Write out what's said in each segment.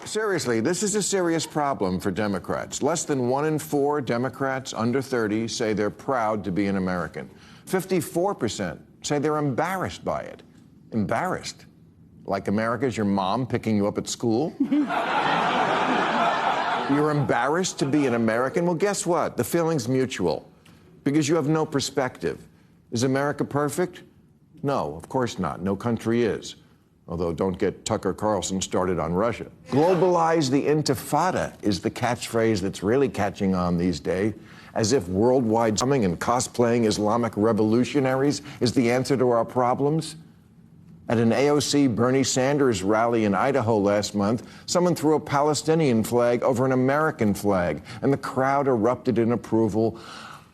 Seriously, this is a serious problem for Democrats. Less than 1 in 4 Democrats under 30 say they're proud to be an American. 54% say they're embarrassed by it. Embarrassed? Like America's your mom picking you up at school? You're embarrassed to be an American? Well, guess what? The feeling's mutual, because you have no perspective. Is America perfect? No, of course not. No country is. Although don't get Tucker Carlson started on Russia. Globalize the intifada is the catchphrase that's really catching on these days, as if worldwide bombing and cosplaying Islamic revolutionaries is the answer to our problems. At an AOC Bernie Sanders rally in Idaho last month, someone threw a Palestinian flag over an American flag, and the crowd erupted in approval.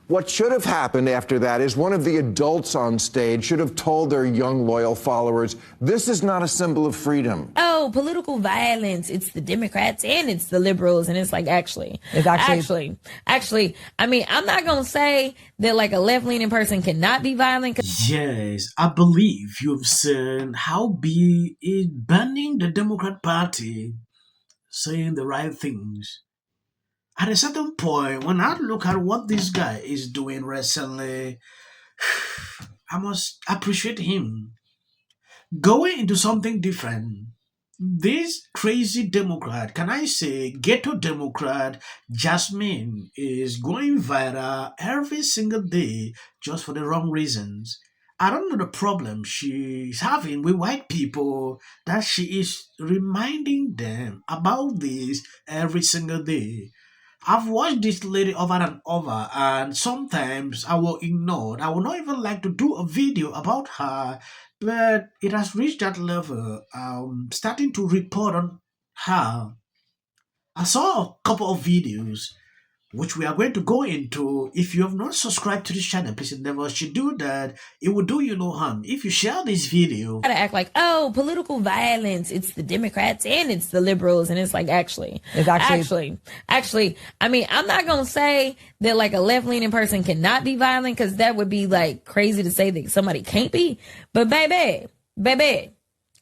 What should have happened after that is one of the adults on stage should have told their young, loyal followers, this is not a symbol of freedom. Oh, political violence, it's the Democrats and it's the liberals. And it's like, actually, I mean, I'm not going to say that like a left-leaning person cannot be violent. Yes, I believe you've seen how B is banning the Democrat Party, saying the right things. At a certain point, when I look at what this guy is doing recently, I must appreciate him. Going into something different. This crazy Democrat, can I say Ghetto Democrat, Jasmine, is going viral every single day just for the wrong reasons. I don't know the problem she's having with white people, that she is reminding them about this every single day. I've watched this lady over and over, and sometimes I will ignore. I would not even like to do a video about her, but it has reached that level. I'm starting to report on her. I saw a couple of videos which we are going to go into. If you have not subscribed to this channel, please endeavor to do that. It will do you no harm. If you share this video, To act like, oh, political violence, it's the Democrats and it's the liberals. And it's like, actually, I mean, I'm not going to say that like a left-leaning person cannot be violent, because that would be like crazy to say that somebody can't be. But baby,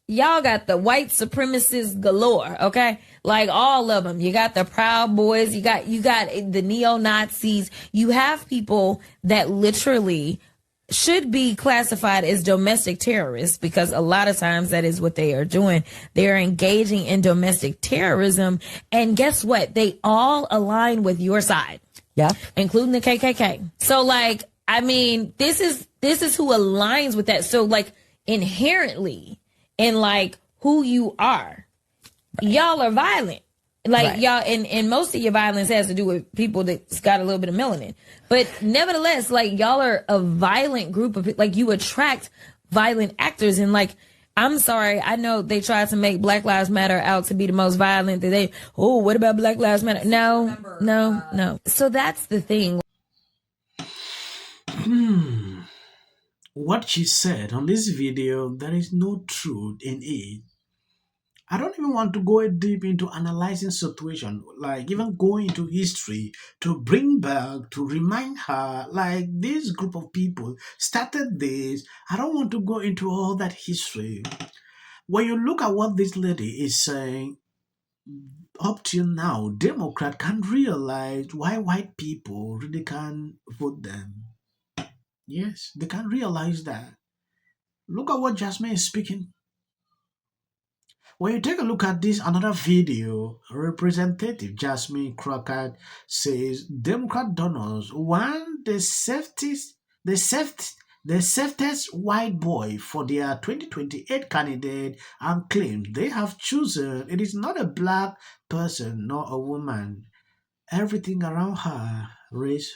y'all got the white supremacists galore, okay? Like all of them. You got the Proud Boys, you got the neo-Nazis. You have people that literally should be classified as domestic terrorists, because a lot of times that is what they are doing. They are engaging in domestic terrorism. And guess what? They all align with your side. Yeah. Including the KKK. So like, I mean, this is who aligns with that. So like inherently, in like who you are, y'all are violent. Like y'all, and most of your violence has to do with people that's got a little bit of melanin. But nevertheless, like y'all are a violent group of, like you attract violent actors. And like, I'm sorry, I know they tried to make Black Lives Matter out to be the most violent. That what about Black Lives Matter? No. So that's the thing. what she said on this video, there is no truth in it. I don't even want to go deep into analyzing situation, like even going into history to bring back, to remind her, like this group of people started this. I don't want to go into all that history. When you look at what this lady is saying, up till now, Democrat can't realize why white people really can't vote them. Yes, they can't realize that. Look at what Jasmine is speaking. When you take a look at this, another video, Representative Jasmine Crockett says Democrat donors want the safest white boy for their 2028 candidate, and claims they have chosen it is not a black person nor a woman. Everything around her, race,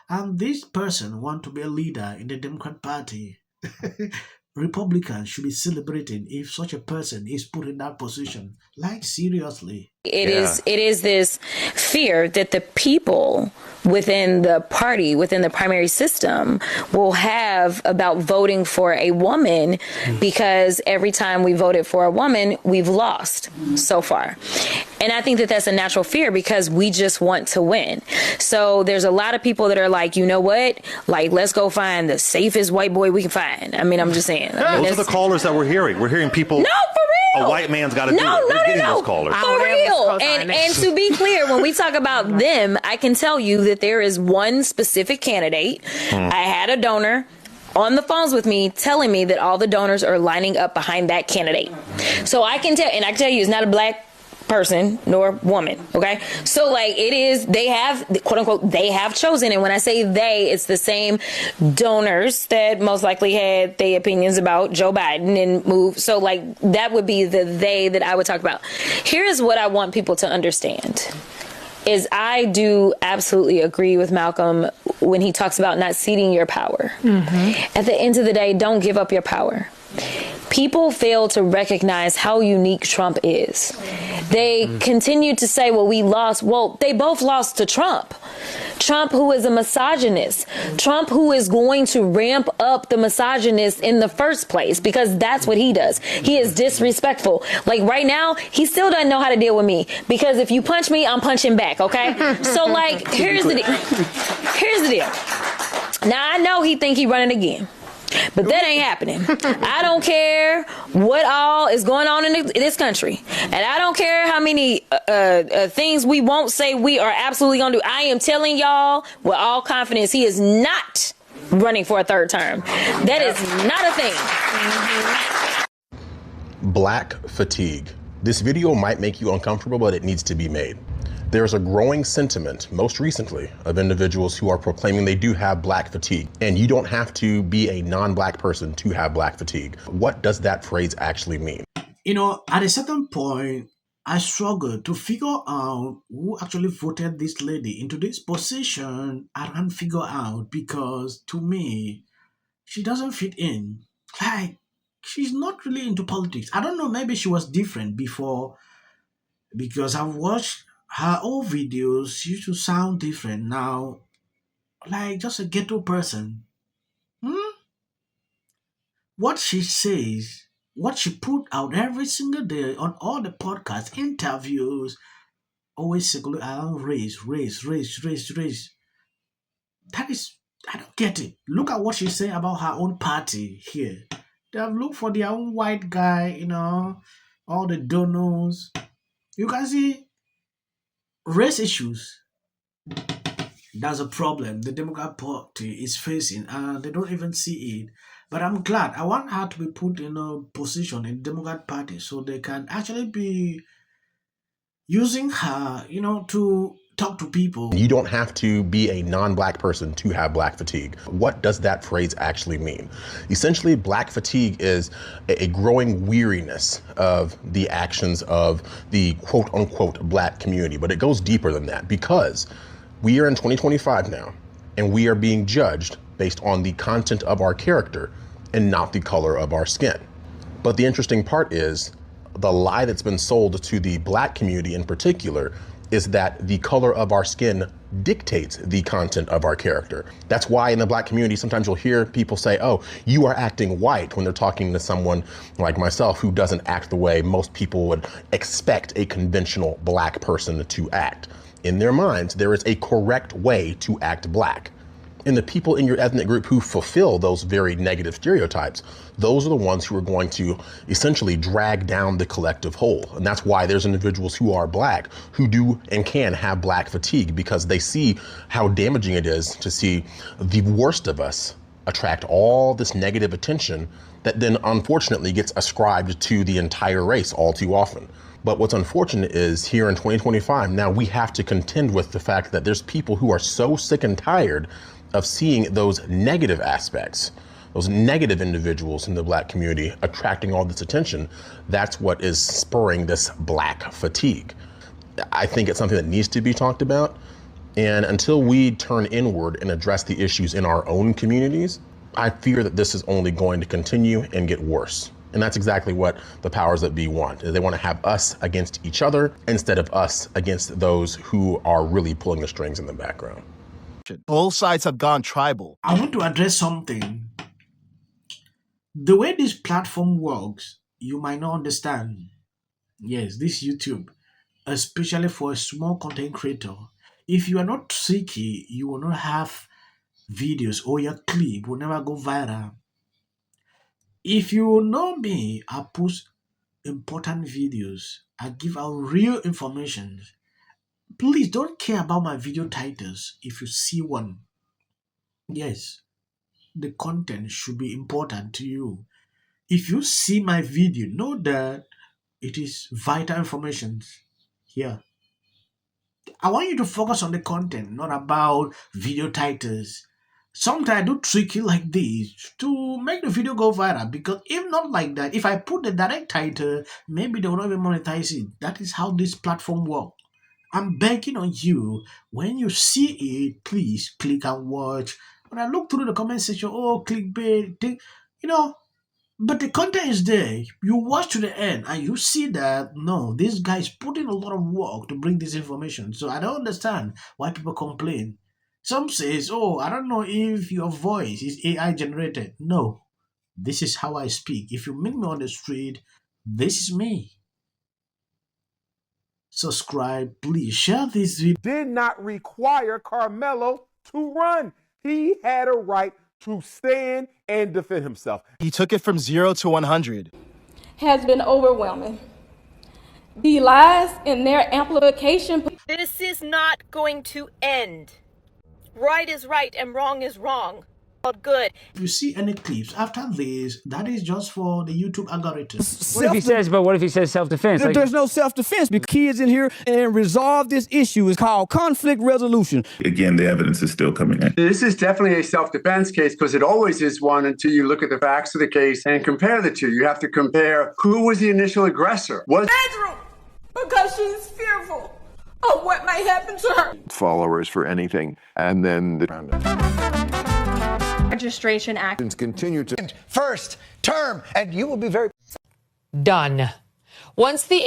and this person want to be a leader in the Democrat Party. Republicans should be celebrating if such a person is put in that position. Like, seriously. It is this fear that the people within the party, within the primary system, will have about voting for a woman, because every time we voted for a woman, we've lost so far. And I think that that's a natural fear, because we just want to win. So there's a lot of people that are like, you know what? Like, let's go find the safest white boy we can find. I mean, I'm just saying. Those are the callers that we're hearing. We're hearing people. No, for real. real. a white man's got to do No, it. They're no, getting no, those callers. for real. And to be clear, when we talk about them, I can tell you that there is one specific candidate. I had a donor on the phones with me telling me that all the donors are lining up behind that candidate. So I can tell, and I can tell you, it's not a black person nor woman. Okay. So like it is, they have, quote unquote, they have chosen. And when I say they, it's the same donors that most likely had their opinions about Joe Biden and move. So like that would be the they that I would talk about. Here's what I want people to understand. Is I do absolutely agree with Malcolm when he talks about not ceding your power. At the end of the day, don't give up your power. People fail to recognize how unique Trump is. They continue to say, well, we lost. Well, they both lost to Trump. Trump, who is a misogynist. Trump, who is going to ramp up the misogynist in the first place, because that's what he does. He is disrespectful. Like right now, he still doesn't know how to deal with me, because if you punch me, I'm punching back, okay? So like, here's the deal. Here's the deal. Now, I know he think he running again. But that ain't happening. I don't care what all is going on in this country. And I don't care how many things we won't say we are absolutely going to do. I am telling y'all with all confidence, he is not running for a third term. That is not a thing. Black fatigue. This video might make you uncomfortable, but it needs to be made. There's a growing sentiment, most recently, of individuals who are proclaiming they do have black fatigue. And you don't have to be a non-black person to have black fatigue. What does that phrase actually mean? You know, at a certain point, I struggled to figure out who actually voted this lady into this position. I can't figure out because to me, she doesn't fit in. Like, she's not really into politics. I don't know, maybe she was different before because I've watched her old videos. She used to sound different now, like just a ghetto person. What she says, what she put out every single day on all the podcast interviews, always circle around race. That is, I don't get it. Look at what she said about her own party here. They have looked for their own white guy, all the donors. You can see race issues. That's a problem the Democrat Party is facing, and they don't even see it. But I'm glad. I want her to be put in a position in the Democrat Party so they can actually be using her, to talk to people. You don't have to be a non-black person to have black fatigue. What does that phrase actually mean? Essentially, black fatigue is a growing weariness of the actions of the quote unquote black community. But it goes deeper than that, because we are in 2025 now, and we are being judged based on the content of our character and not the color of our skin. But the interesting part is the lie that's been sold to the black community in particular is that the color of our skin dictates the content of our character. That's why in the black community, sometimes you'll hear people say, oh, you are acting white, when they're talking to someone like myself who doesn't act the way most people would expect a conventional black person to act. In their minds, there is a correct way to act black. And the people in your ethnic group who fulfill those very negative stereotypes, those are the ones who are going to essentially drag down the collective whole. And that's why there's individuals who are black who do and can have black fatigue, because they see how damaging it is to see the worst of us attract all this negative attention that then unfortunately gets ascribed to the entire race all too often. But what's unfortunate is here in 2025, now we have to contend with the fact that there's people who are so sick and tired of seeing those negative aspects, those negative individuals in the black community attracting all this attention. That's what is spurring this black fatigue. I think it's something that needs to be talked about. And until we turn inward and address the issues in our own communities, I fear that this is only going to continue and get worse. And that's exactly what the powers that be want. They want to have us against each other instead of us against those who are really pulling the strings in the background. Both sides have gone tribal. I want to address something. The way this platform works, you might not understand. Yes, this YouTube, especially for a small content creator, if you are not tricky, you will not have videos, or your clip will never go viral. If you know me, I post important videos. I give out real information. Please don't care about my video titles if you see one. Yes, the content should be important to you. If you see my video, know that it is vital information here. I want you to focus on the content, not about video titles. Sometimes I do tricky like this to make the video go viral, because if not like that, if I put the direct title, maybe they will not even monetize it. That is how this platform works. I'm begging on you, when you see it, please click and watch. When I look through the comment section, oh, clickbait, but the content is there. You watch to the end and you see that, no, this guy is putting a lot of work to bring this information. So I don't understand why people complain. Some says, oh, I don't know if your voice is AI generated. No, this is how I speak. If you meet me on the street, this is me. Subscribe, please share this video. Did not require Carmelo to run. He had a right to stand and defend himself. He took it from 0 to 100. Has been overwhelming. The lies and their amplification. This is not going to end. Right is right and wrong is wrong. Good. If you see any clips after this, that is just for the YouTube algorithm. What if he says self-defense? There's no self-defense, because kids in here and resolve this issue is called conflict resolution. Again, the evidence is still coming in. This is definitely a self-defense case, because it always is one until you look at the facts of the case and compare the two. You have to compare who was the initial aggressor. Bedroom, because she's fearful of what might happen to her. Followers for anything, and then the Registration Act. Continue to first term, and you will be very done. Once the